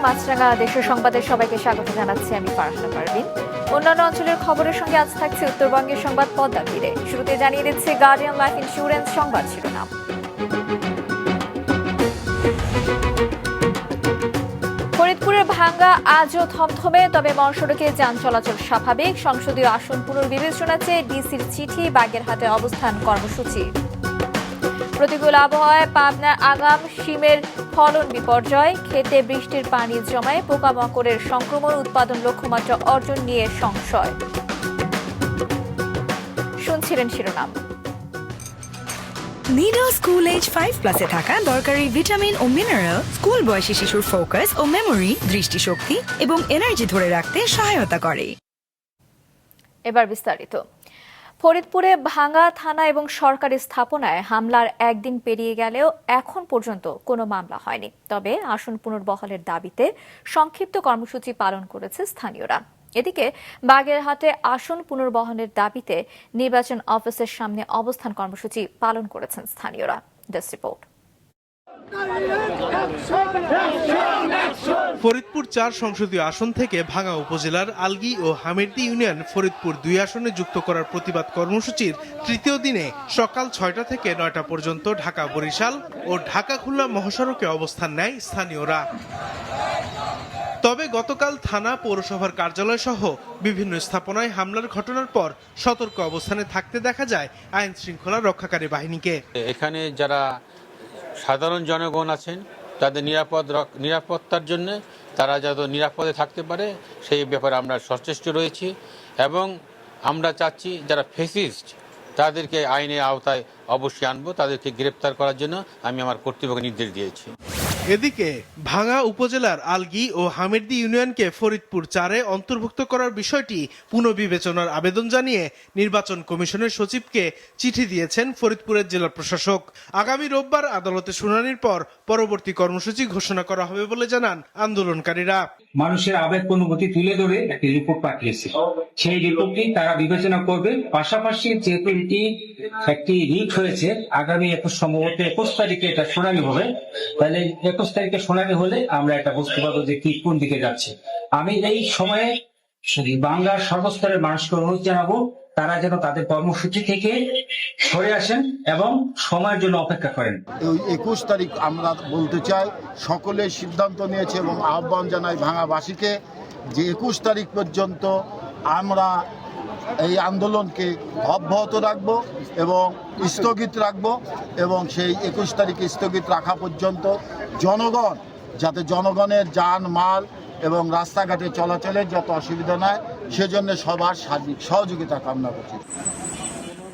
মাছরাঙা দেশের সংবাদে সবাইকে স্বাগত জানাচ্ছি আমি ফারহানা পারভিন। অন্যান্য অঞ্চলের খবরের সঙ্গে আজ থাকছে উত্তরবঙ্গের সংবাদ পদ্মা তীরে। শুরুতে জানিয়ে দিচ্ছে গার্ডিয়ান লাইফ ইন্স্যুরেন্স সংবাদ শিরোনাম। ফরিদপুরের ভাঙ্গা আজও থমথমে, তবে মহাসড়কে যান চলাচল স্বাভাবিক। সংসদীয় আসন পুনর্বিবেচনা চেয়ে ডিসির চিঠি, বাগেরহাটে অবস্থান কর্মসূচি। প্রতিকূল আবহাওয়ায় পাবনার আগাম শিমের ফলন বিপর্যয়, খেতে বৃষ্টির পানি জমায় পোকামাকড়ের সংক্রমণ, উৎপাদন লক্ষ্যমাত্রা অর্জন নিয়ে সংশয়। শুনছিলেন শিরোনাম। নিডো স্কুল এজ 5+ এ থাকা দরকারি ভিটামিন ও মিনারেল স্কুল বয়সী শিশুর ফোকাস ও মেমোরি, দৃষ্টিশক্তি এবং এনার্জি ধরে রাখতে সহায়তা করে। এবার বিস্তারিত। ফরিদপুরে ভাঙ্গা থানা এবং সরকারি স্থাপনায় হামলার একদিন পেরিয়ে গেলেও এখন পর্যন্ত কোনো মামলা হয়নি। তবে আসন পুনর্বহালের দাবিতে সংক্ষিপ্ত কর্মসূচি পালন করেছে স্থানীয়রা। এদিকে বাগেরহাটে আসন পুনর্বহালের দাবিতে নির্বাচন অফিসের সামনে অবস্থান কর্মসূচি পালন করেছেন স্থানীয়রা। Desk report. ফরিদপুর ৪ সংসদীয় আসন থেকে ভাঙ্গা উপজেলার আলগী ও হামিরদী ইউনিয়ন ফরিদপুর ২ আসনে যুক্ত করার প্রতিবাদ কর্মসূচির তৃতীয় দিনে সকাল ৬টা থেকে ৯টা পর্যন্ত ঢাকা বরিশাল ও ঢাকা খুলনা মহাসড়কে অবস্থান নেয় স্থানীয়রা। তবে গতকাল থানা, পৌরসভার কার্যালয় সহ বিভিন্ন স্থাপনায় হামলার ঘটনার পর সতর্ক অবস্থানে থাকতে দেখা যায় আইন শৃঙ্খলা রক্ষাকারী বাহিনীকে। এখানে যারা সাধারণ জনগণ আছেন তাদের নিরাপত্তার জন্য তারা যাতে নিরাপদে থাকতে পারে সেই ব্যাপারে আমরা সচেষ্ট রয়েছি এবং আমরা চাচ্ছি যারা ফেসিস্ট তাদেরকে আইনের আওতায় অবশ্যই আনবো, তাদেরকে গ্রেপ্তার করার জন্য আমি আমার কর্তৃপক্ষকে নির্দেশ দিয়েছি। এদিকে ভাঙ্গা উপজেলার আলগী ও হামিরদী ইউনিয়নকে ফরিদপুর ৪-এ অন্তর্ভুক্ত করার বিষয়টি পুনর্বিবেচনার আবেদন জানিয়ে নির্বাচন কমিশনের সচিবকে চিঠি দিয়েছেন ফরিদপুরের জেলা প্রশাসক। আগামী রোববার আদালতে শুনানির পর পরবর্তী কর্মসূচি ঘোষণা করা হবে বলে জানান আন্দোলনকারীরা। মানুষের আবেগ অনুভূতি তুলে ধরে একটি রিপোর্ট পাঠিয়েছে, সেই রিপোর্টটি তারা বিবেচনা করবে। পাশাপাশি যেহেতু এটি একটি রিট হয়েছে, আগামী সম্ভবত ২১ তারিখে এটা শুনানি হবে, তাহলে ২১ তারিখে শুনানি হলে আমরা এটা বুঝতে পারবো যে কি কোন দিকে যাচ্ছে। আমি এই সময়ে বাংলার সর্বস্তরের মানুষকে অনুরোধ জানাবো তারা যেন তাদের কর্মসূচি থেকে সরে আসেন এবং সময়ের জন্য অপেক্ষা করেন। ২১ তারিখ আমরা বলতে চাই, সকলে সিদ্ধান্ত নিয়েছে এবং আহ্বান জানাই ভাঙ্গাবাসীকে যে ২১ তারিখ পর্যন্ত আমরা এই আন্দোলনকে অব্যাহত রাখব এবং স্থগিত রাখব, এবং সেই ২১ তারিখে স্থগিত রাখা পর্যন্ত জনগণ যাতে জনগণের যান মাল এবং রাস্তাঘাটে চলাচলের যত অসুবিধা নয় সেজন্য সবার সার্বিক সহযোগিতা কামনা করছি।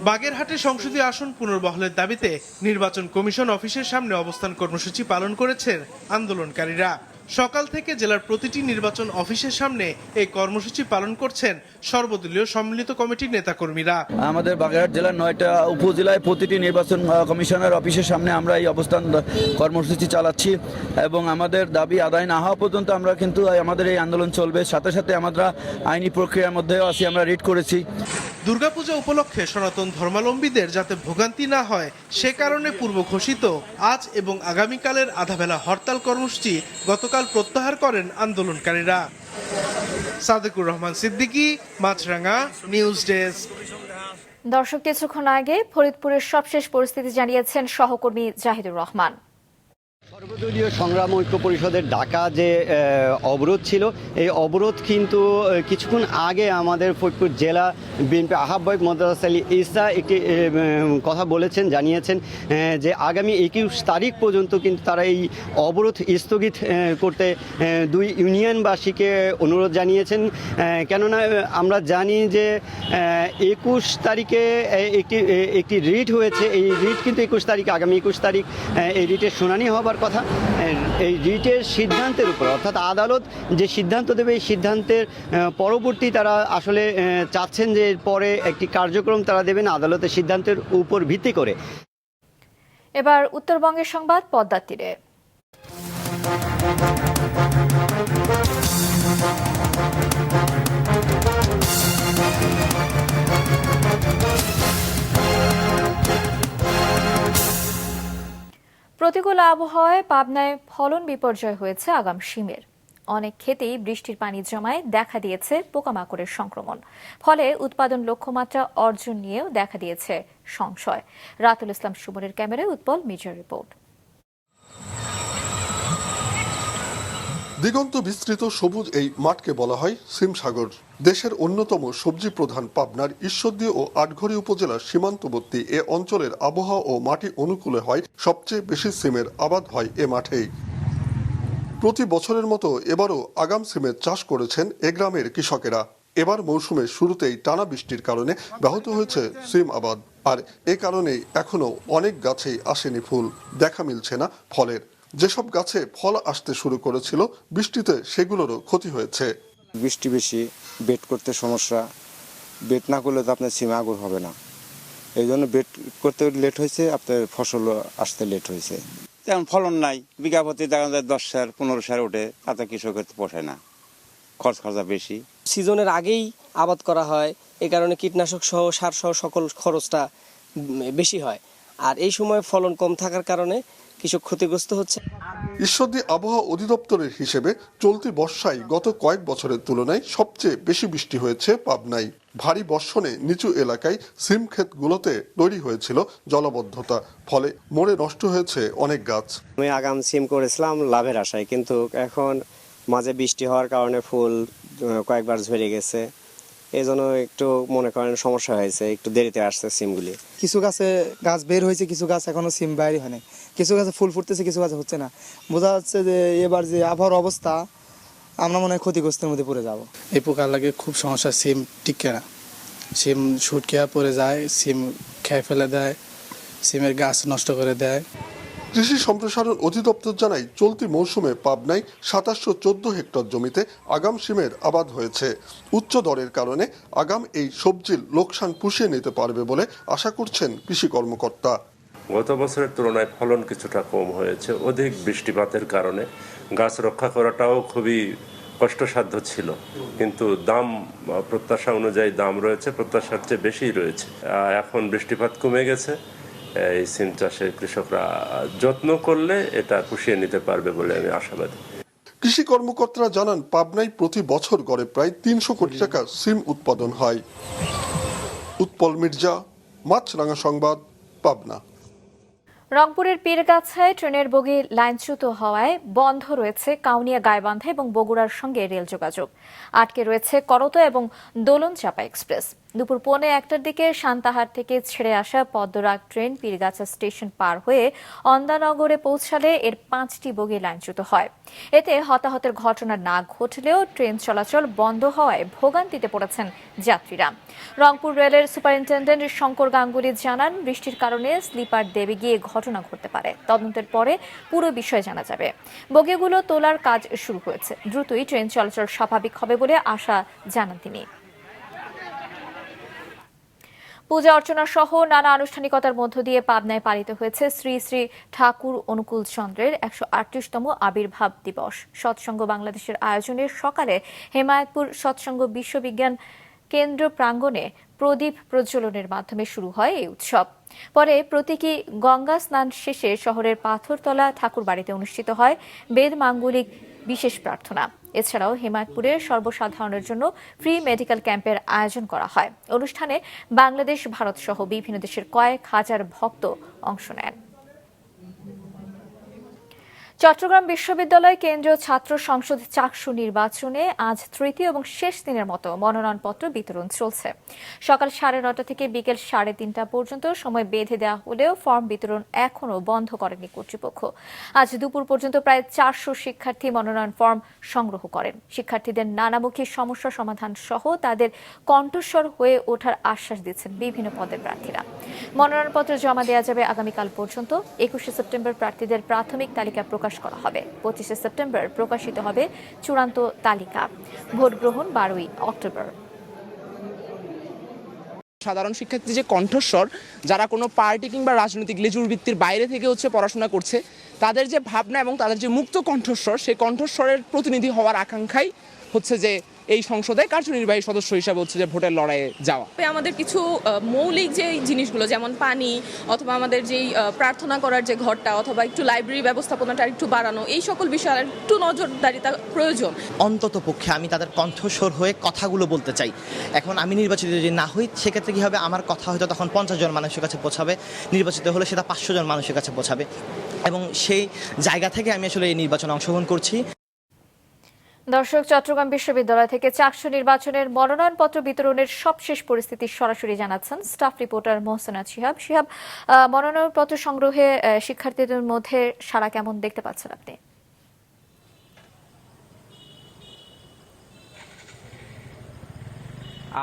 বাগেরহাটে সংসদীয় আসন পুনর্বহালের দাবিতে নির্বাচন কমিশন অফিসের সামনে অবস্থান কর্মসূচি পালন করেছেন আন্দোলনকারীরা। সকাল থেকে জেলার প্রতিটি নির্বাচন অফিসের সামনে এই কর্মসূচি পালন করছেন সর্বদলীয় সম্মিলিত কমিটির নেতাকর্মীরা। আমাদের বাগেরহাট জেলার ৯টা উপজেলায় প্রতিটি নির্বাচন কমিশনের অফিসের সামনে আমরা এই অবস্থান কর্মসূচি চালাচ্ছি এবং আমাদের দাবি আদায় না হওয়া পর্যন্ত আমরা কিন্তু আমাদের এই আন্দোলন চলবে। সাথে সাথে আমরা আইনি প্রক্রিয়ার মধ্যেও আছি, আমরা রিট করেছি। দুর্গাপূজা উপলক্ষে সনাতন ধর্মাবলম্বীদের যাতে ভোগান্তি না হয় সে কারণে পূর্ব ঘোষিত আজ এবং আগামীকালের আধাবেলা হরতাল কর্মসূচি গতকাল প্রত্যাহার করেন আন্দোলনকারীরা। সাদেকুর রহমান সিদ্দিকী, মাছরাঙা, নিউজ ডেস্ক। দর্শক, কিছুক্ষণ আগে ফরিদপুরের সবশেষ পরিস্থিতি জানিয়েছেন সহকর্মী জাহিদুর রহমান। সর্বদলীয় সংগ্রাম ঐক্য পরিষদের ডাকা যে অবরোধ ছিল, এই অবরোধ কিন্তু কিছুক্ষণ আগে আমাদের ফরিদপুর জেলা বিএনপি আহ্বায়ক মোদাস আলী ঈসা একটি কথা বলেছেন, জানিয়েছেন যে আগামী ২১ তারিখ পর্যন্ত কিন্তু তারা এই অবরোধ স্থগিত করতে দুই ইউনিয়নবাসীকে অনুরোধ জানিয়েছেন। কেননা আমরা জানি যে ২১ তারিখে একটি রিট হয়েছে, এই রিট কিন্তু ২১ তারিখ, আগামী ২১ তারিখ এই রিটের শুনানি হবার কথা। এই রিটের সিদ্ধান্তের উপর, অর্থাৎ আদালত যে সিদ্ধান্ত দেবে এই সিদ্ধান্তের পরবর্তী তারা আসলে চাচ্ছেন যে পরে একটি কার্যক্রম তারা দেবেন আদালতের সিদ্ধান্তের উপর ভিত্তি করে। এবার উত্তরবঙ্গের সংবাদ পদ্মা তীরে। প্রতিকূল আবহাওয়ায় পাবনায় ফলন বিপর্যয় হয়েছে আগাম শিমের। অনেক ক্ষেতেই বৃষ্টির পানি জমায় দেখা দিয়েছে পোকামাকড়ের সংক্রমণ। ফলে উৎপাদন লক্ষ্যমাত্রা অর্জন নিয়েও দেখা দিয়েছে সংশয়। রাতুল ইসলাম সুমনের ক্যামেরায় উৎপল মির্জার রিপোর্ট। দিগন্ত বিস্তৃত সবুজ এই মাঠকে বলা হয় সিম সাগর। দেশের অন্যতম সবজি প্রধান পাবনার ঈশ্বরদী ও আটঘড়ি উপজেলার সীমান্তবর্তী এ অঞ্চলের আবহাওয়া ও মাটি অনুকূলে হয় সবচেয়ে বেশি সিমের আবাদ হয় এ মাঠেই। প্রতি বছরের মতো এবারও আগাম সিমের চাষ করেছেন এ গ্রামের কৃষকেরা। এবার মৌসুমের শুরুতেই টানা বৃষ্টির কারণে ব্যাহত হয়েছে সিম আবাদ, আর এ কারণেই এখনো অনেক গাছেই আসেনি ফুল, দেখা মিলছে না ফলের। যেসব গাছে ফল আসতে শুরু করেছিল বৃষ্টিতে সেগুলোরও ক্ষতি হয়েছে। বৃষ্টি বেশি, বেড করতে সমস্যা, বেড না করলে তো আপনার সিম আগুন হবে না, এই জন্য বেড করতে লেট হয়েছে, আপনার ফসল আসতে লেট হয়েছে। তেমন ফলন নাই, বিঘা প্রতি দেখা যায় 10 সার 15 সার ওঠে, তাতে কৃষকের তো পোষায় না, খরচা বেশি। সিজনের আগেই আবাদ করা হয়, এই কারণে কীটনাশক সহ সার সহ সকল খরচটা বেশি হয়, আর এই সময় ফলন কম থাকার কারণে কৃষক ক্ষতিগ্রস্ত হচ্ছে। ঈশ্বরদী আবহাওয়া অধিদপ্তরের হিসেবে চলতি বর্ষায় গত কয়েক বছরের তুলনায় সবচেয়ে বেশি বৃষ্টি হয়েছে পাবনায়। ভারী বর্ষণে নিচু এলাকায় সিম ক্ষেতগুলোতে তৈরি হয়েছিল জলাবদ্ধতা, ফলে মরে নষ্ট হয়েছে অনেক গাছ। আমি আগাম সিম করেছিলাম লাভের আশায়, কিন্তু এখন মাঝে বৃষ্টি হওয়ার কারণে ফুল কয়েকবার ঝরে গেছে, এই জন্য একটু মনে করেন সমস্যা হয়েছে, একটু দেরিতে আসছে সিমগুলি। কিছু গাছে গাছ বের হয়েছে, কিছু গাছ এখনো সিম বাইরে হয়নি, কিছু গাছে ফুল ফুটতেছে, কিছু গাছে হচ্ছে না। বোঝা যাচ্ছে যে এবার যে আবহাওয়ার অবস্থা, আমরা মনে হয় ক্ষতিগ্রস্তের মধ্যে পড়ে যাব। এই পোকা লাগে খুব সমস্যা, সিম টিকে না, সিম শুটকিয়া পড়ে যায়, সিম খেয়ে ফেলে দেয়, সিমের গাছ নষ্ট করে দেয়। কৃষি সম্প্রসারণ অধিদপ্তর জানায় চলতি মৌসুমে পাবনায় 2714 হেক্টর জমিতে আগাম সিমের আবাদ হয়েছে। উচ্চ দরের কারণে আগাম এই সবজির লোকসান পুষিয়ে নিতে পারবে বলে আশা করছেন কৃষি কর্মকর্তা। গত বছরের তুলনায় ফলন কিছুটা কম হয়েছে, অধিক বৃষ্টিপাতের কারণে গাছ রক্ষা করাটাও খুবই কষ্টসাধ্য ছিল, কিন্তু দাম প্রত্যাশা অনুযায়ী দাম রয়েছে, প্রত্যাশার চেয়ে বেশি রয়েছে। এখন বৃষ্টিপাত কমে গেছে, এই সিম চাষে কৃষকরা যত্ন করলে এটা পুষিয়ে নিতে পারবে বলে আমি আশাবাদী। কৃষি কর্মকর্তারা জানান পাবনায় প্রতি বছর গড়ে প্রায় 300 কোটি টাকা সিম উৎপাদন হয়। উৎপল মির্জা, মাছরাঙা সংবাদ, পাবনা। রংপুরের পীরগাছায় ট্রেনের বগি লাইনচ্যুত হওয়ায় বন্ধ রয়েছে কাউনিয়া গাইবান্ধা এবং বগুড়ার সঙ্গে রেল যোগাযোগ। আটকে রয়েছে করতোয়া এবং দোলনচাঁপা এক্সপ্রেস। দুপুর 1:45টার দিকে সান্তাহার থেকে ছেড়ে আসা পদ্মরাগ ট্রেন পীরগাছা স্টেশন পার হয়ে অন্দানগরে পৌঁছালে এর 5টি বগি লাইনচ্যুত হয়। এতে হতাহতের ঘটনা না ঘটলেও ট্রেন চলাচল বন্ধ হওয়ায় ভোগান্তিতে পড়েছেন যাত্রীরা। রংপুর রেলের সুপারিনটেন্ডেন্ট শঙ্কর গাঙ্গুলি জানান, বৃষ্টির কারণে স্লিপার দেবে গিয়ে ঘটনা ঘটতে পারে, তদন্তের পরে পুরো বিষয় জানা যাবে। বগিগুলো তোলার কাজ শুরু হয়েছে, দ্রুতই ট্রেন চলাচল স্বাভাবিক হবে বলে আশা জানান তিনি। পূজা অর্চনা সহ নানা আনুষ্ঠানিকতার মধ্য দিয়ে পাবনায় পালিত হয়েছে শ্রী শ্রী ঠাকুর অনুকূল চন্দ্রের 138তম আবির্ভাব দিবস। সৎসঙ্গ বাংলাদেশের আয়োজনে সকালে হেমায়েতপুর সৎসঙ্গ বিশ্ববিজ্ঞান কেন্দ্র প্রাঙ্গণে প্রদীপ প্রজ্বলনের মাধ্যমে শুরু হয় এই উৎসব। পরে প্রতীকী গঙ্গা স্নান শেষে শহরের পাথরতলা ঠাকুর বাড়িতে অনুষ্ঠিত হয় বেদ মাঙ্গলিক বিশেষ প্রার্থনা। এছাড়াও হেমায়েতপুরের সর্বসাধারণের জন্য ফ্রি মেডিকেল ক্যাম্পের আয়োজন করা হয়। অনুষ্ঠানে বাংলাদেশ, ভারত সহ বিভিন্ন দেশের কয়েক হাজার ভক্ত অংশ নেন। চট্টগ্রাম বিশ্ববিদ্যালয় কেন্দ্রীয় ছাত্র সংসদ চাকসু নির্বাচনে আজ তৃতীয় এবং শেষ দিনের মতো মনোনয়নপত্র বিতরণ চলছে। সকাল 9:30 থেকে বিকেল 3:30 পর্যন্ত সময় বেঁধে দেওয়া হলেও ফর্ম বিতরণ এখনও বন্ধ করেনি কর্তৃপক্ষ। আজ দুপুর পর্যন্ত প্রায় 400 শিক্ষার্থী মনোনয়ন ফর্ম সংগ্রহ করেন। শিক্ষার্থীদের নানামুখী সমস্যা সমাধান সহ তাদের কণ্ঠস্বর হয়ে ওঠার আশ্বাস দিচ্ছেন বিভিন্ন পদের প্রার্থীরা। মনোনয়নপত্র জমা দেওয়া যাবে আগামীকাল পর্যন্ত। 21শে সেপ্টেম্বর প্রার্থীদের প্রাথমিক তালিকা প্রকাশ করা হবে। 25শে সেপ্টেম্বর প্রকাশিত হবে চূড়ান্ত তালিকা। ভোট গ্রহণ 12ই অক্টোবর। সাধারণ শিক্ষার্থী যে কণ্ঠস্বর, যারা কোনো পার্টি কিংবা রাজনৈতিক লেজুর ভিত্তির বাইরে থেকে পড়াশোনা করছে, তাদের যে ভাবনা এবং তাদের যে মুক্ত কণ্ঠস্বর, সেই কণ্ঠস্বরের প্রতিনিধি হওয়ার আকাঙ্ক্ষাই হচ্ছে যে এই সংসদে কার্যনির্বাহী সদস্য হিসাবে হচ্ছে যে ভোটের লড়াইয়ে যাওয়া। আমাদের কিছু মৌলিক যে জিনিসগুলো যেমন পানি অথবা আমাদের যেই প্রার্থনা করার যে ঘরটা অথবা একটু লাইব্রেরি ব্যবস্থাপনাটা একটু বাড়ানো, এই সকল বিষয়ে একটু নজরদারিতা প্রয়োজন। অন্তত পক্ষে আমি তাদের কণ্ঠস্বর হয়ে কথাগুলো বলতে চাই। এখন আমি নির্বাচিত যদি না হই সেক্ষেত্রে কী হবে, আমার কথা হয়তো তখন 50 জন মানুষের কাছে পৌঁছাবে, নির্বাচিত হলে সেটা 500 জন মানুষের কাছে পৌঁছাবে, এবং সেই জায়গা থেকে আমি আসলে এই নির্বাচনে অংশগ্রহণ করছি। দর্শক, চট্টগ্রাম বিশ্ববিদ্যালয় থেকে চাকসু নির্বাচনের মনোনয়নপত্র বিতরণের সবশেষ পরিস্থিতি সরাসরি জানাচ্ছেন স্টাফ রিপোর্টার মোহসেনা শিহাব। শিহাব, মনোনয়নপত্র সংগ্রহে শিক্ষার্থীদের মধ্যে সাড়া কেমন দেখতে পাচ্ছেন আপনি?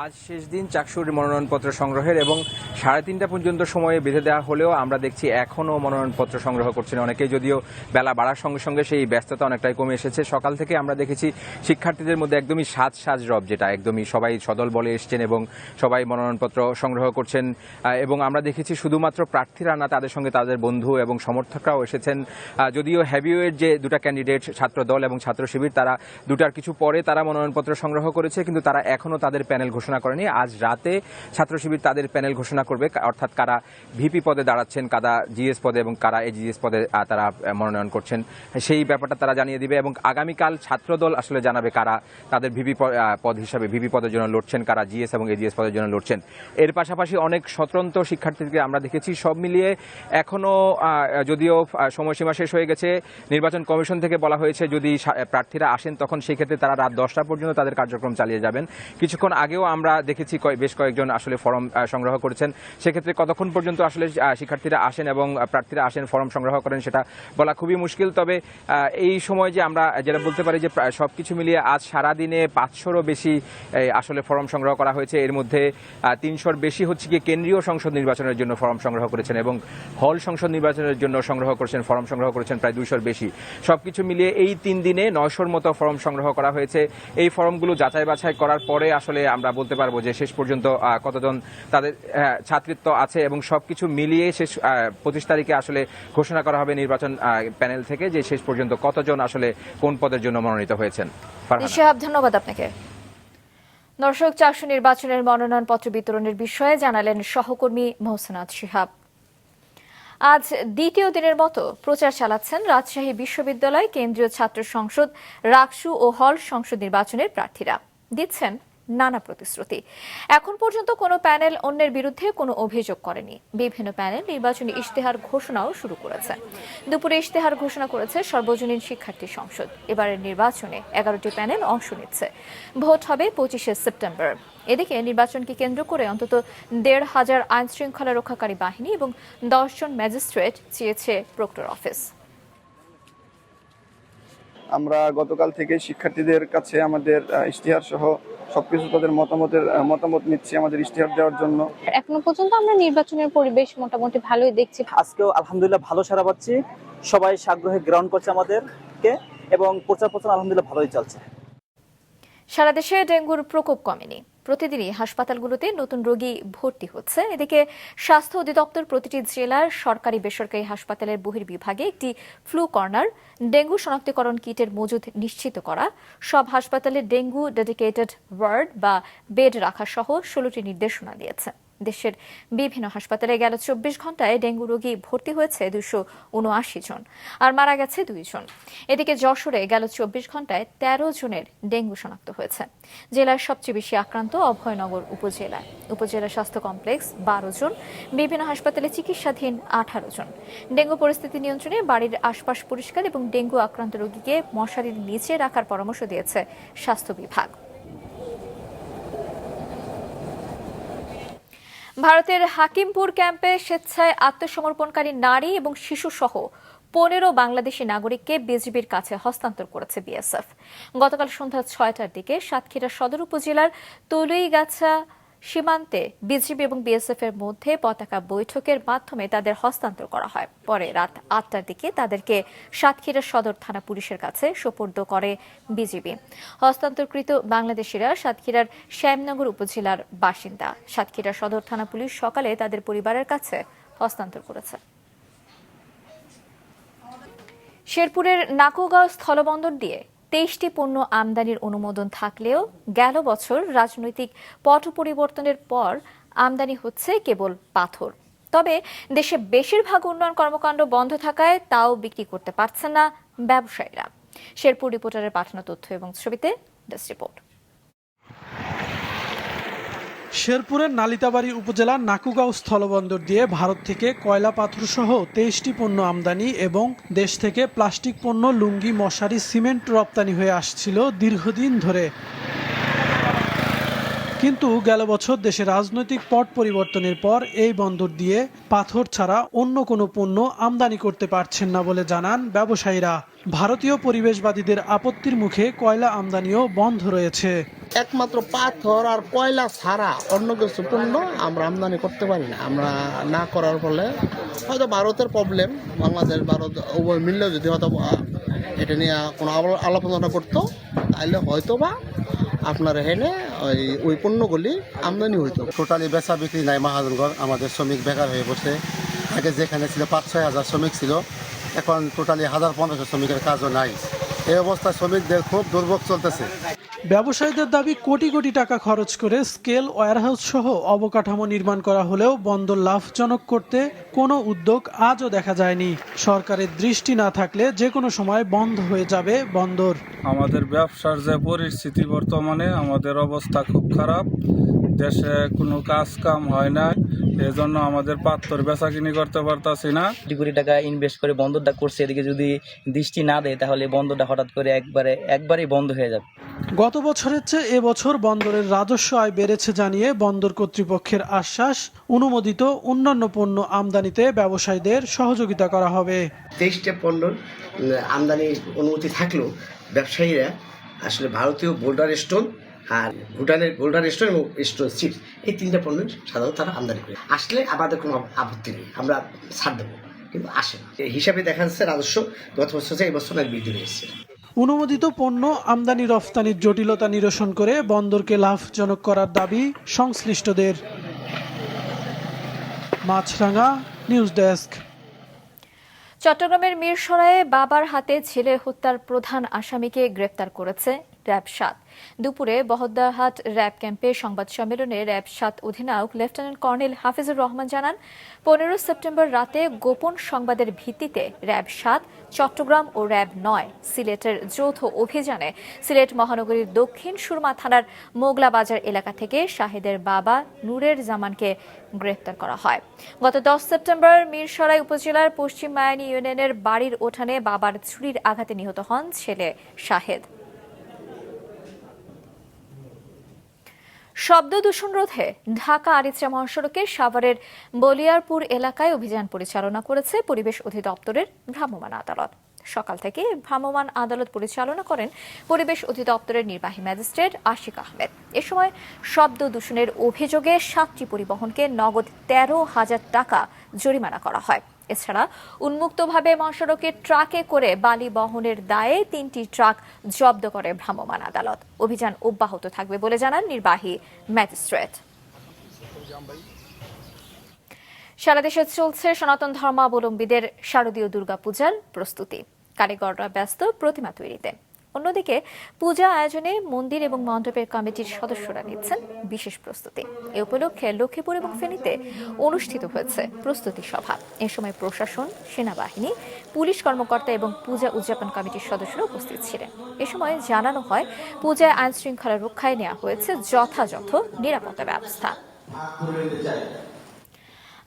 আজ শেষ দিন চাকসুর মনোনয়নপত্র সংগ্রহের, এবং 3:30 পর্যন্ত সময়ে বেঁধে দেওয়া হলেও আমরা দেখছি এখনও মনোনয়নপত্র সংগ্রহ করছেন অনেকেই, যদিও বেলা বাড়ার সঙ্গে সঙ্গে সেই ব্যস্ততা অনেকটাই কমে এসেছে। সকাল থেকে আমরা দেখেছি শিক্ষার্থীদের মধ্যে একদমই সাজ রব, যেটা একদমই সবাই সদল বলে এসছেন এবং সবাই মনোনয়নপত্র সংগ্রহ করছেন। এবং আমরা দেখেছি শুধুমাত্র প্রার্থীরা না, তাদের সঙ্গে তাদের বন্ধু এবং সমর্থকরাও এসেছেন। যদিও হেভিওয়েট যে দুটা ক্যান্ডিডেট, ছাত্র দল এবং ছাত্র শিবির, তারা দুটার কিছু পরে তারা মনোনয়নপত্র সংগ্রহ করেছে, কিন্তু তারা এখনও তাদের প্যানেল ঘোষণা করেনি। আজ রাতে ছাত্র শিবির তাদের প্যানেল ঘোষণা করবে, অর্থাৎ কারা ভিপি পদে দাঁড়াচ্ছেন, কারা জিএস পদে এবং কারা এজিএস পদে তারা মনোনয়ন করছেন, সেই ব্যাপারটা তারা জানিয়ে দিবে। এবং আগামীকাল ছাত্রদল আসলে জানাবে কারা তাদের ভিপি পদ হিসাবে ভিপি পদের জন্য লড়ছেন, কারা জিএস এবং এজিএস পদের জন্য লড়ছেন। এর পাশাপাশি অনেক স্বতন্ত্র শিক্ষার্থীকে আমরা দেখেছি। সব মিলিয়ে এখনো যদিও সময়সীমা শেষ হয়ে গেছে, নির্বাচন কমিশন থেকে বলা হয়েছে যদি প্রার্থীরা আসেন তখন সেই ক্ষেত্রে তারা রাত 10টা পর্যন্ত তাদের কার্যক্রম চালিয়ে যাবেন। কিছুক্ষণ আগেও আমরা দেখেছি বেশ কয়েকজন আসলে ফর্ম সংগ্রহ করেছেন। সেক্ষেত্রে কতক্ষণ পর্যন্ত আসলে শিক্ষার্থীরা আসেন এবং প্রার্থীরা আসেন, ফর্ম সংগ্রহ করেন, সেটা বলা খুবই মুশকিল। তবে এই সময় যে আমরা যেটা বলতে পারি যে সবকিছু মিলিয়ে আজ সারাদিনে 500রও বেশি আসলে ফর্ম সংগ্রহ করা হয়েছে। এর মধ্যে 300-র বেশি হচ্ছে কি কেন্দ্রীয় সংসদ নির্বাচনের জন্য ফর্ম সংগ্রহ করেছেন, এবং হল সংসদ নির্বাচনের জন্য ফর্ম সংগ্রহ করেছেন প্রায় 200-র বেশি। সবকিছু মিলিয়ে এই 3 দিনে 900-র মতো ফর্ম সংগ্রহ করা হয়েছে। এই ফর্মগুলো যাচাই বাছাই করার পরে আসলে আমরা বলতে পারবো যে শেষ পর্যন্ত কতজন তাদের ছাত্রত্ব আছে, এবং সবকিছু মিলিয়ে শেষ 25 তারিখে আসলে ঘোষণা করা হবে নির্বাচন প্যানেল থেকে যে শেষ পর্যন্ত কতজন আসলে কোন পদের জন্য মনোনীত হয়েছেন। ধন্যবাদ আপনাকে। দর্শক, চাকসু নির্বাচনের মনোনয়নপত্র বিতরণের বিষয়ে জানালেন সহকর্মী মোহসেনা শিহাব। আজ দ্বিতীয় দিনের মতো প্রচার চালাচ্ছেন রাজশাহী বিশ্ববিদ্যালয় কেন্দ্রীয় ছাত্র সংসদ, রাকসু ও হল সংসদ নির্বাচনের প্রার্থীরা। দিচ্ছেন নানা প্রতিশ্রুতি। এখন পর্যন্ত কোনো প্যানেল অন্যের বিরুদ্ধে কোনো অভিযোগ করেনি। বিভিন্ন প্যানেল নির্বাচনী ইশতেহার ঘোষণাও শুরু করেছে। দুপুরে ইশতেহার ঘোষণা করেছে সর্বজনীন শিক্ষার্থী সংসদ। এবারের নির্বাচনে 11টি প্যানেল অংশ নিচ্ছে। ভোট হবে 25শে সেপ্টেম্বর। এদিকে নির্বাচনকে কেন্দ্র করে অন্তত 1,500 আইন শৃঙ্খলা রক্ষাকারী বাহিনী এবং 10 জন ম্যাজিস্ট্রেট চেয়েছে প্রক্টর অফিস। আমরা গতকাল থেকে শিক্ষার্থীদের কাছে আমাদের ইশতেহার সহ সবকিছু তাদের মতামত নিচ্ছি আমাদের ইশতেহার দেওয়ার জন্য। এখনো পর্যন্ত আমরা নির্বাচনের পরিবেশ মোটামুটি ভালোই দেখছি। আজকেও আলহামদুলিল্লাহ ভালো সাড়া পাচ্ছি, সবাই সাগ্রহে গ্রহণ করছে আমাদেরকে, এবং প্রচার প্রচার আলহামদুলিল্লাহ ভালোই চলছে। সারা দেশে ডেঙ্গুর প্রকোপ কমেনি। প্রতিদিনই হাসপাতালগুলোতে নতুন রোগী ভর্তি হচ্ছে। এদিকে স্বাস্থ্য অধিদপ্তর প্রতিটি জেলার সরকারি বেসরকারি হাসপাতালের বহির্বিভাগে একটি ফ্লু কর্নার, ডেঙ্গু শনাক্তকরণ কিটের মজুদ নিশ্চিত করা, সব হাসপাতালে ডেঙ্গু ডেডিকেটেড ওয়ার্ড বা বেড রাখা সহ 16টি নির্দেশনা দিয়েছে। দেশের বিভিন্ন হাসপাতালে গেল 24 ঘন্টায় ডেঙ্গু রোগী ভর্তি হয়েছে 279 জন, আর মারা গেছে 2 জন। এদিকে যশোরে গেল 24 ঘন্টায় 13 জনের ডেঙ্গু শনাক্ত হয়েছে। জেলার সবচেয়ে বেশি আক্রান্ত অভয়নগর উপজেলায়। উপজেলা স্বাস্থ্য কমপ্লেক্স 12 জন, বিভিন্ন হাসপাতালে চিকিৎসাধীন 18 জন। ডেঙ্গু পরিস্থিতি নিয়ন্ত্রণে বাড়ির আশপাশ পরিষ্কার এবং ডেঙ্গু আক্রান্ত রোগীকে মশারির নিচে রাখার পরামর্শ দিয়েছে স্বাস্থ্য বিভাগ। ভারতের হাকিমপুর ক্যাম্পে স্বেচ্ছায় আত্মসমর্পণকারী নারী এবং শিশু সহ 15 বাংলাদেশি নাগরিককে বিজিবির কাছে হস্তান্তর করেছে বিএসএফ। গতকাল সন্ধ্যা 6টার দিকে সাতক্ষীরা সদর উপজেলার তলুইগাছা সীমান্তে বিজিবি এবং বিএসএফ এর মধ্যে পতাকা বৈঠকের মাধ্যমে তাদের হস্তান্তর করা হয়। পরে রাত 8টার দিকে তাদেরকে সাতক্ষীরা সদর থানা পুলিশের কাছে সোপর্দ করে বিজিবি। হস্তান্তরকৃত বাংলাদেশিরা সাতক্ষীরার শ্যামনগর উপজেলার বাসিন্দা। সাতক্ষীরা সদর থানা পুলিশ সকালে তাদের পরিবারের কাছে হস্তান্তর করেছে। শেরপুরের নাকুগাঁও স্থলবন্দর দিয়ে 23টি পণ্য আমদানির অনুমোদন থাকলেও গেল বছর রাজনৈতিক পট পরিবর্তনের পর আমদানি হচ্ছে কেবল পাথর। তবে দেশে বেশিরভাগ উন্নয়ন কর্মকাণ্ড বন্ধ থাকায় তাও বিক্রি করতে পারছেন না ব্যবসায়ীরা। শেরপুর রিপোর্টারের পাঠানো তথ্য এবং ছবিতে ডেস্ক রিপোর্ট। শেরপুরের নালিতাবাড়ী উপজেলার নাকুগাঁও স্থলবন্দর দিয়ে ভারত থেকে কয়লা পাথর সহ 23টি পণ্য আমদানি এবং দেশ থেকে প্লাস্টিক পণ্য, লুঙ্গি, মশারি, সিমেন্ট রপ্তানি হয়ে আসছিল দীর্ঘদিন ধরে। কিন্তু গেল বছর দেশের রাজনৈতিক পট পরিবর্তনের পর এই বন্দর দিয়ে পাথর ছাড়া অন্য কোনো পণ্য আমদানি করতে পারছেন না বলে জানান ব্যবসায়ীরা। ভারতীয় পরিবেশবাদীদের আপত্তির মুখে কয়লা আমদানিও বন্ধ রয়েছে। একমাত্র পাথর আর কয়লা ছাড়া অন্য কিছু পণ্য আমরা আমদানি করতে পারি না। আমরা না করার ফলে হয়তো ভারতের প্রবলেম, বাংলাদেশ ভারত উভয় মিললেও যদি হয়তো এটা নিয়ে কোনো আলোচনা করতো তাহলে হয়তো বা আপনার এখানে ওই পণ্যগুলি আমদানি হইতো। টোটালি বেচা বিক্রি নাই মহাজনগর, আমাদের শ্রমিক বেকার হয়ে বসে। আগে যেখানে ছিল 5-6 হাজার শ্রমিক ছিল, এখন টোটালি 1000-1500 শ্রমিকের কাজও নাই। এই অবস্থায় শ্রমিকদের খুব দুর্ভোগ চলতেছে। ব্যবসায়ীদের দাবি কোটি কোটি টাকা খরচ করে স্কেল, ওয়্যারহাউস সহ অবকাঠামো নির্মাণ করা হলেও বন্দর লাভজনক করতে কোনো উদ্যোগ আজও দেখা যায়নি। সরকারের দৃষ্টি না থাকলে যে কোনো সময় বন্ধ হয়ে যাবে বন্দর। আমাদের ব্যবসার যে পরিস্থিতি বর্তমানে, আমাদের অবস্থা খুব খারাপ। দেশে কোনো কাজ কাম হয় না, এজন্য আমাদের পাথর বেচাকিনি করতে পারতাছি না। কোটি কোটি টাকা ইনভেস্ট করে বন্দরটা করছে, এদিকে যদি দৃষ্টি না দেয় তাহলে বন্দরটা হঠাৎ করে একবারেই বন্ধ হয়ে যাবে। গত বছরের চেয়ে এবছর বন্দরের রাজস্ব আয় বেড়েছে জানিয়ে বন্দর কর্তৃপক্ষের আশ্বাস, অনুমোদিত অন্যান্য পণ্য আমদানিতে ব্যবসায়ীদের সহযোগিতা করা হবে। 23টা পণ্যর আমদানির অনুমতি থাকলেও ব্যবসায়ীরা আসলে ভারতীয় বোল্ডার স্টোন আর ভুটানের গোল্ডার স্টোন এবং স্টোন চিপস, এই 3টা পণ্য সাধারণত তারা আমদানি করে। আসলে আমাদের কোনো আপত্তি নেই, আমরা ছাড় দেবো, কিন্তু আসে না। এই হিসাবে দেখা যাচ্ছে রাজস্ব গত বছর এই বছর এক বৃদ্ধি পেয়েছে। অনুমোদিত পণ্য আমদানি রফতানির জটিলতা নিরসন করে বন্দরকে লাভজনক করার দাবি সংশ্লিষ্টদের। মাছরাঙা, নিউজ ডেস্ক। চট্টগ্রামের মিরসরাইয়ে বাবার হাতে ছেলে হত্যার প্রধান আসামিকে গ্রেপ্তার করেছে র্যাব 7। দুপুরে বহদ্দারহাট র্যাব ক্যাম্পে সংবাদ সম্মেলনে র্যাব 7 অধিনায়ক লেফটেন্যান্ট কর্নেল হাফিজুর রহমান জানান, 15 সেপ্টেম্বর রাতে গোপন সংবাদের ভিত্তিতে র্যাব 7, চট্টগ্রাম ও র্যাব 9 সিলেটের যৌথ অভিযানে সিলেট মহানগরীর দক্ষিণ সুরমা থানার মোগলা বাজার এলাকা থেকে শাহেদের বাবা নূরের জামানকে গ্রেফতার করা হয়। গত 10 সেপ্টেম্বর মিরসরাই উপজেলার পশ্চিম মায়ানী ইউনিয়নের বাড়ির উঠানে বাবার ছুরির আঘাতে নিহত হন ছেলে শাহেদ। শব্দ দূষণ রোধে ঢাকা আরিচা মহাসড়কের সাভারের বলিয়ারপুর এলাকায় অভিযান পরিচালনা করেছে পরিবেশ অধিদপ্তরের ভ্রাম্যমাণ আদালত। সকাল থেকে ভ্রাম্যমাণ আদালত পরিচালনা করেন পরিবেশ অধিদপ্তরের নির্বাহী ম্যাজিস্ট্রেট আশিক আহমেদ। এ সময় শব্দ দূষণের অভিযোগে 7টি পরিবহনকে নগদ 13,000 টাকা জরিমানা করা হয়। এছাড়া উন্মুক্তভাবে মহাসড়কে ট্রাকে করে বালি বহনের দায়ে 3টি ট্রাক জব্দ করে ভ্রাম্যমাণ আদালত। অভিযান অব্যাহত থাকবে বলে জানান নির্বাহী ম্যাজিস্ট্রেট। সারা দেশে চলছে সনাতন ধর্মাবলম্বীদের শারদীয় দুর্গাপূজার প্রস্তুতি। কারিগররা ব্যস্ত প্রতিমা তৈরিতে। অন্যদিকে পূজা আয়োজনে মন্দির এবং মণ্ডপের কমিটির সদস্যরা নিচ্ছেন বিশেষ প্রস্তুতি। এ উপলক্ষে লক্ষ্মীপুর এবং ফেনীতে অনুষ্ঠিত হয়েছে প্রস্তুতি সভা। এ সময় প্রশাসন, সেনাবাহিনী, পুলিশ কর্মকর্তা এবং পূজা উদযাপন কমিটির সদস্যরা উপস্থিত ছিলেন। এ সময় জানানো হয়, পূজায় আইন শৃঙ্খলা রক্ষায় নেওয়া হয়েছে যথাযথ নিরাপত্তা ব্যবস্থা।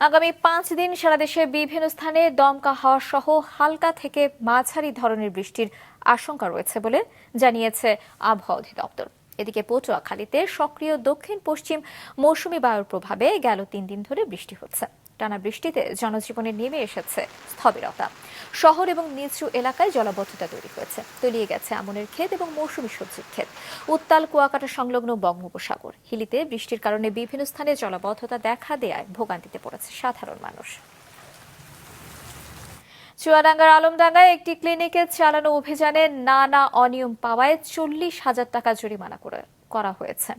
আগামী 5 দিন সারা দেশে বিভিন্ন স্থানে দমকা হাওয়া সহ হালকা থেকে মাঝারি ধরনের বৃষ্টির আশঙ্কা রয়েছে বলে জানিয়েছে আবহাওয়া অধিদপ্তর। এদিকে পটুয়াখালীতে সক্রিয় দক্ষিণ পশ্চিম মৌসুমী বায়ুর প্রভাবে গেল 3 দিন ধরে বৃষ্টি হচ্ছে। টানা বৃষ্টিতে জনজীবনে নেমে এসেছে স্থবিরতা। শহর এবং নিচু এলাকায় জলাবদ্ধতা তৈরি হয়েছে। তলিয়ে গেছে আমনের ক্ষেত এবং মৌসুমী সবজির ক্ষেত। উত্তাল কুয়াকাটা সংলগ্ন বঙ্গোপসাগর। হিলিতে বৃষ্টির কারণে বিভিন্ন স্থানে জলাবদ্ধতা দেখা দেয়ায় ভোগান্তিতে পড়েছে সাধারণ মানুষ। চুয়াডাঙ্গার আলমডাঙ্গায় একটি ক্লিনিকে চালানো অভিযানে নানা অনিয়ম পাওয়ায় 40,000 টাকা জরিমানা করা হয়েছে।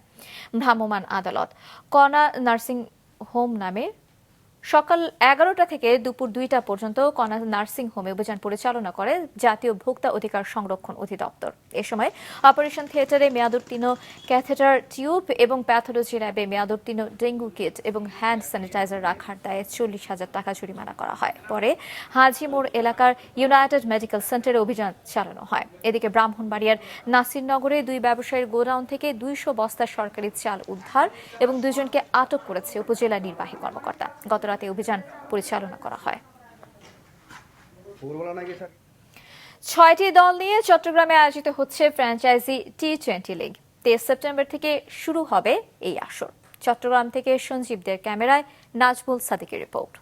ভ্রাম্যমাণ আদালত কণা নার্সিং হোম নামে সকাল 11টা থেকে দুপুর 2টা পর্যন্ত কণা নার্সিং হোমে অভিযান পরিচালনা করে জাতীয় ভোক্তা অধিকার সংরক্ষণ অধিদপ্তর। এ সময় অপারেশন থিয়েটারে মেয়াদোত্তীর্ণ ক্যাথেটার টিউব এবং প্যাথোলজি ল্যাবে মেয়াদোত্তীর্ণ ডেঙ্গু কিট এবং হ্যান্ড স্যানিটাইজার রাখার দায়ে 40,000 টাকা জরিমানা করা হয়। পরে হাজিমোড় এলাকার ইউনাইটেড মেডিকেল সেন্টারে অভিযান চালানো হয়। এদিকে ব্রাহ্মণবাড়িয়ার নাসিরনগরে 2 ব্যবসায়ীর গোডাউন থেকে 200 বস্তা সরকারি চাল উদ্ধার এবং 2 জনকে আটক করেছে উপজেলা নির্বাহী কর্মকর্তা। গতরাতে অভিযান পরিচালনা করা হয়। 6টি দল নিয়ে চট্টগ্রামে আয়োজিত হচ্ছে ফ্র্যাঞ্চাইজি টি20 লিগ। 23 সেপ্টেম্বর থেকে শুরু হবে এই আসর। চট্টগ্রাম থেকে সঞ্জীবদের ক্যামেরায় নাজমুল সাদিকের রিপোর্ট।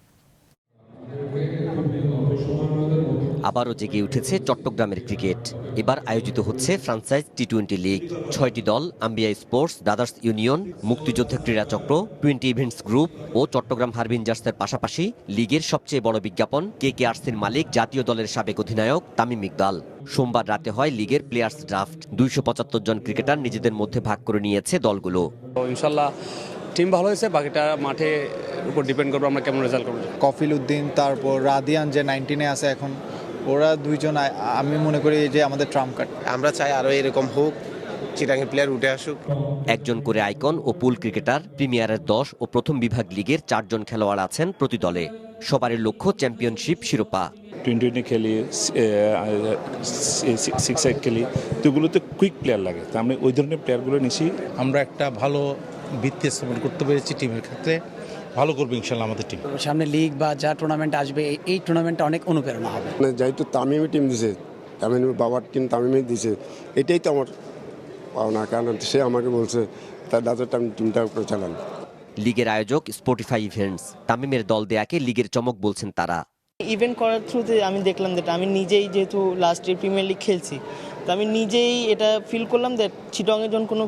আবারও জেগে উঠেছে চট্টগ্রামের ক্রিকেট। এবার আয়োজিত হচ্ছে ফ্রাঞ্চাইজ টি20 লিগ। 6টি দল আম্বিয়া স্পোর্টস, ব্রাদার্স ইউনিয়ন, মুক্তিযোদ্ধা ক্রীড়া চক্র, 20 ইভেন্টস গ্রুপ ও চট্টগ্রাম হারবিঞ্জার্সের পাশাপাশি লিগের সবচেয়ে বড় বিজ্ঞাপন কেকেআরসির মালিক জাতীয় দলের সাবেক অধিনায়ক তামিম ইকবাল। সোমবার রাতে হয় লিগের প্লেয়ার্স ড্রাফট। 275 জন ক্রিকেটার নিজেদের মধ্যে ভাগ করে নিয়েছে দলগুলো। ইনশাল্লাহ টিম ভালো হয়েছে, বাকিটা মাঠে উপর ডিপেন্ড করবো আমরা কেমন রেজাল্ট করবো। কফিল উদ্দিন, তারপর রাদিয়ান যে 19-এ আছে এখন, ওরা দুইজন আমি মনে করি যে আমাদের ট্রাম্প কার্ড। আমরা চাই আরো এরকম হোক, চিটাঙ্গের প্লেয়ার উঠে আসুক। একজন করে আইকন ও পুল ক্রিকেটার, প্রিমিয়ারের 10 ও প্রথম বিভাগ লিগের 4 জন খেলোয়াড় আছেন প্রতি দলে। সবারই লক্ষ্য চ্যাম্পিয়নশিপ শিরোপা। 20 খেলি, 6 খেলি, তো এগুলোতে কুইক প্লেয়ার লাগে, তো আমরা ওই ধরনের প্লেয়ারগুলো নিছি। আমরা একটা ভালো ভিত্তি স্থাপন করতে পেরেছি টিমের ক্ষেত্রে, ভালো করবে ইনশাল্লাহ আমাদের টিম। সামনে লিগ বা যা টুর্নামেন্ট আসবে, এই টুর্নামেন্টটা অনেক অনুপ্রেরণা হবে। যেহেতু তামিমি টিম দিছে, তামিমের বাবার টিম তামিমে দিছে, এটাই তো আমার পাওনা, কারণ সে আমাকে বলছে তার দাদারটা আমি টিমটা উপরে চালান। লিগের আয়োজক স্পটিফাই ইভেন্টস। তামিমের দল দেয়াকে লিগের চমক বলছেন তারা। ইভেন্ট করার থ্রুতে আমি দেখলাম যেটা, আমি নিজেই যেহেতু লাস্ট ইয়ার প্রিমিয়ার লিগ খেলছি, তো আমি নিজেই এটা ফিল করলাম যে চিটংয়ে যখন কোনো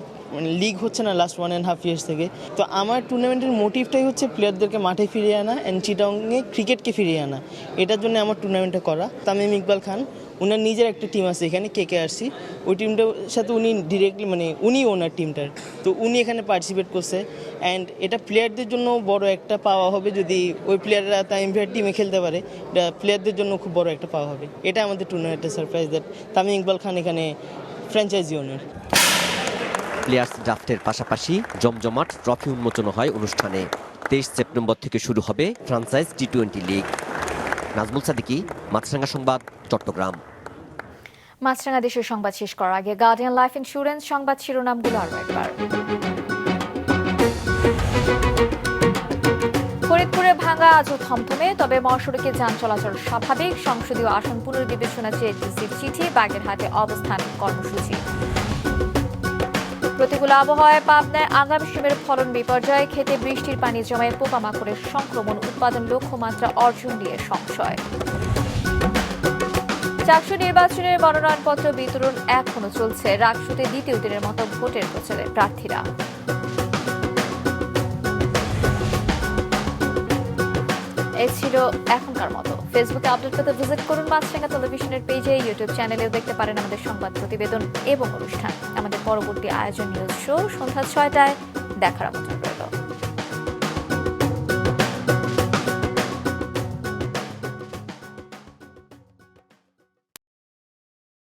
লিগ হচ্ছে না লাস্ট 1.5 ইয়ার্স থেকে, তো আমার টুর্নামেন্টের মোটিভটাই হচ্ছে প্লেয়ারদেরকে মাঠে ফিরিয়ে আনা অ্যান্ড চিটংয়ে ক্রিকেটকে ফিরিয়ে আনা। এটার জন্য আমার টুর্নামেন্টটা করা। তামিম ইকবাল খান, ওনার নিজের একটা টিম আছে এখানে কেকেআরসি, ওই টিমটার সাথে উনি ডিরেক্টলি উনি ওনার টিমটার, তো উনি এখানে পার্টিসিপেট করছে। অ্যান্ড এটা প্লেয়ারদের জন্য বড় একটা পাওয়া হবে, যদি ওই প্লেয়াররা তামিম ভাইয়ের টিমে খেলতে পারে, এটা প্লেয়ারদের জন্য খুব বড় একটা পাওয়া হবে। এটা আমাদের টুর্নামেন্টের সারপ্রাইজ, দ্যাট তামিম ইকবাল খান এখানে ফ্র্যাঞ্চাইজি ওনার। প্লেয়ার্স ড্রাফটের পাশাপাশি জমজমাট ট্রফি উন্মোচন হয় অনুষ্ঠানে। 23 সেপ্টেম্বর থেকে শুরু হবে ফ্রাঞ্চাইজ টি20 লিগ। নাজমুল সাদিকি, মাছরাঙ্গা সংবাদ, চট্টগ্রাম। মাছরাঙ্গা দেশের সংবাদ শেষ করার আগে গার্ডিয়ান লাইফ ইন্স্যুরেন্স সংবাদ শিরোনামগুলো আরও একবার। ফরিদপুরে ভাঙা আজও থমথমে, তবে মহাসড়কে যান চলাচল স্বাভাবিক। সংসদীয় আসন পুনর্বিবেচনা চেয়ে ডিসির চিঠি, বাগেরহাটে অবস্থান কর্মসূচি। প্রতিকূল আবহাওয়ায় পাবনায় আগামী শিমের ফলন বিপর্যয়, খেতে বৃষ্টির পানি জমায় পোকামাকড়ের সংক্রমণ, উৎপাদন লক্ষ্যমাত্রা অর্জন নিয়ে সংশয়। চাকসু নির্বাচনের মনোনয়নপত্র বিতরণ এখনো চলছে, রাকসুতে দ্বিতীয় দিনের মতো ভোটের প্রচারে প্রার্থীরা। এই ছিল এখনকার মতো। ফেসবুকে আপডেট পেতে ভিজিট করুন মাছরাঙ্গা টেলিভিশনের পেজে, ইউটিউব চ্যানেলেও দেখতে পারেন আমাদের সংবাদ প্রতিবেদন এবং অনুষ্ঠান। আমাদের পরবর্তী আয়োজন নিউজ শো সন্ধ্যা 6টায় দেখার আমন্ত্রণ।